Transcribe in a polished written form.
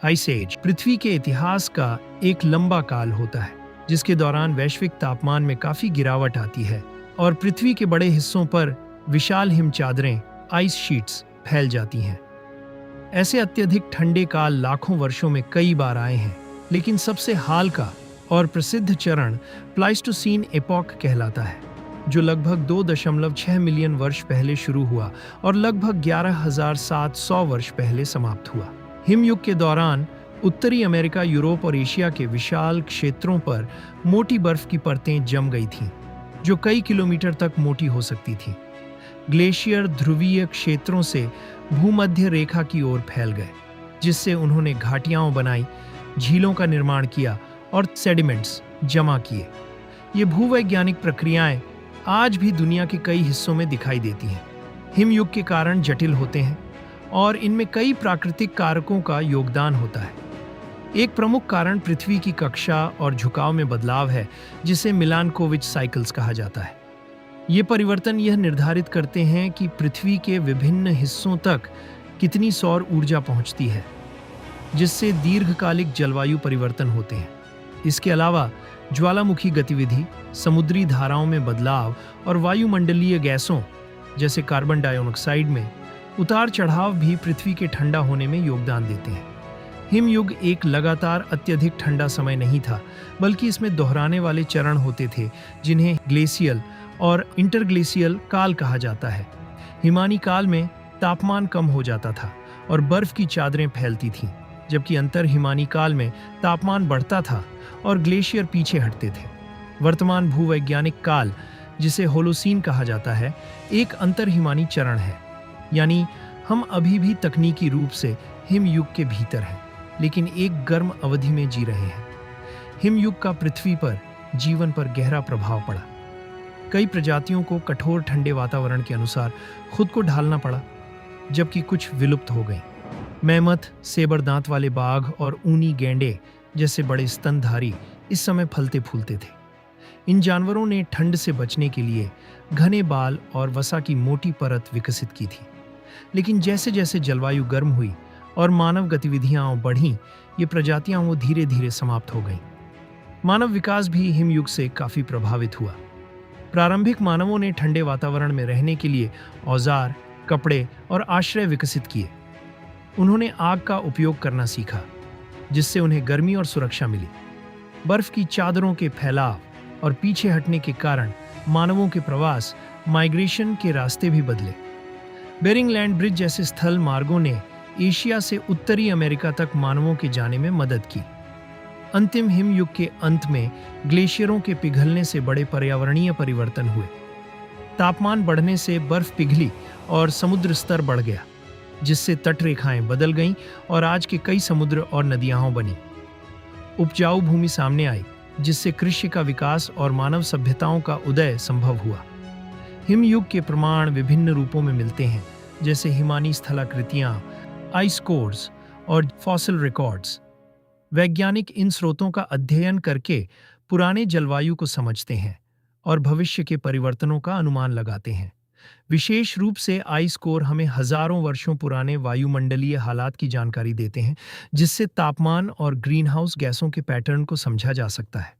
Ice as पृथ्वी के इतिहास का एक लंबा काल होता है जिसके दौरान वैश्विक तापमान में काफी गिरावट आती है और पृथ्वी के बड़े हिस्सों पर विशाल हिम चादरें आइस शीट्स फैल जाती हैं। ऐसे अत्यधिक ठंडे काल लाखों वर्षों में कई बार आए हैं, लेकिन सबसे हाल का और प्रसिद्ध चरण प्लाइस्टोसीन एपॉक कहलाता है, जो लगभग 2.6 मिलियन वर्ष पहले शुरू हुआ और लगभग 11,700 वर्ष पहले समाप्त हुआ। हिमयुग के दौरान उत्तरी अमेरिका, यूरोप और एशिया के विशाल क्षेत्रों पर मोटी बर्फ की परतें जम गई थीं, जो कई किलोमीटर तक मोटी हो सकती थीं। ग्लेशियर ध्रुवीय क्षेत्रों से भूमध्य रेखा की ओर फैल गए, जिससे उन्होंने घाटियां बनाई, झीलों का निर्माण किया और सेडिमेंट्स जमा किए। ये भूवैज्ञानिक प्रक्रियाएं आज भी दुनिया के कई हिस्सों में दिखाई देती हैं। हिमयुग के कारण जटिल होते हैं और इनमें कई प्राकृतिक कारकों का योगदान होता है। एक प्रमुख कारण पृथ्वी की कक्षा और झुकाव में बदलाव है, जिसे मिलानकोविच साइकिल्स कहा जाता है। ये परिवर्तन यह निर्धारित करते हैं कि पृथ्वी के विभिन्न हिस्सों तक कितनी सौर ऊर्जा पहुंचती है, जिससे दीर्घकालिक जलवायु परिवर्तन होते हैं। इसके अलावा ज्वालामुखी गतिविधि, समुद्री धाराओं में बदलाव और वायुमंडलीय गैसों जैसे कार्बन डाइऑक्साइड में उतार चढ़ाव भी पृथ्वी के ठंडा होने में योगदान देते हैं। हिमयुग एक लगातार अत्यधिक ठंडा समय नहीं था, बल्कि इसमें दोहराने वाले चरण होते थे, जिन्हें ग्लेशियल और इंटरग्लेशियल काल कहा जाता है। हिमानी काल में तापमान कम हो जाता था और बर्फ की चादरें फैलती थीं, जबकि अंतर हिमानी काल में तापमान बढ़ता था और ग्लेशियर पीछे हटते थे। वर्तमान भूवैज्ञानिक काल, जिसे होलोसीन कहा जाता है, एक अंतर हिमानी चरण है, यानी हम अभी भी तकनीकी रूप से हिमयुग के भीतर हैं, लेकिन एक गर्म अवधि में जी रहे हैं। हिमयुग का पृथ्वी पर जीवन पर गहरा प्रभाव पड़ा। कई प्रजातियों को कठोर ठंडे वातावरण के अनुसार खुद को ढालना पड़ा, जबकि कुछ विलुप्त हो गईं। मैमथ, सेबर दांत वाले बाघ और ऊनी गैंडे जैसे बड़े स्तनधारी इस समय फलते फूलते थे। इन जानवरों ने ठंड से बचने के लिए घने बाल और वसा की मोटी परत विकसित की थी। लेकिन जैसे जैसे जलवायु गर्म हुई और मानव गतिविधियां बढ़ीं, ये प्रजातियां वो धीरे धीरे समाप्त हो गईं। मानव विकास भी हिमयुग से काफी प्रभावित हुआ। प्रारंभिक मानवों ने ठंडे वातावरण में रहने के लिए औजार, कपड़े और आश्रय विकसित किए। उन्होंने आग का उपयोग करना सीखा, जिससे उन्हें गर्मी और सुरक्षा मिली। बर्फ की चादरों के फैलाव और पीछे हटने के कारण मानवों के प्रवास, माइग्रेशन के रास्ते भी बदले। बेरिंग लैंड ब्रिज जैसे स्थल मार्गों ने एशिया से उत्तरी अमेरिका तक मानवों के जाने में मदद की। अंतिम हिमयुग के अंत में ग्लेशियरों के पिघलने से बड़े पर्यावरणीय परिवर्तन हुए। तापमान बढ़ने से बर्फ पिघली और समुद्र स्तर बढ़ गया, जिससे तटरेखाएं बदल गईं और आज के कई समुद्र और नदियां बनी। उपजाऊ भूमि सामने आई, जिससे कृषि का विकास और मानव सभ्यताओं का उदय संभव हुआ। हिमयुग के प्रमाण विभिन्न रूपों में मिलते हैं, जैसे हिमानी स्थलाकृतियां, आइस कोर्स और फॉसिल रिकॉर्ड्स। वैज्ञानिक इन स्रोतों का अध्ययन करके पुराने जलवायु को समझते हैं और भविष्य के परिवर्तनों का अनुमान लगाते हैं। विशेष रूप से आइस कोर हमें हजारों वर्षों पुराने वायुमंडलीय हालात की जानकारी देते हैं, जिससे तापमान और ग्रीनहाउस गैसों के पैटर्न को समझा जा सकता है।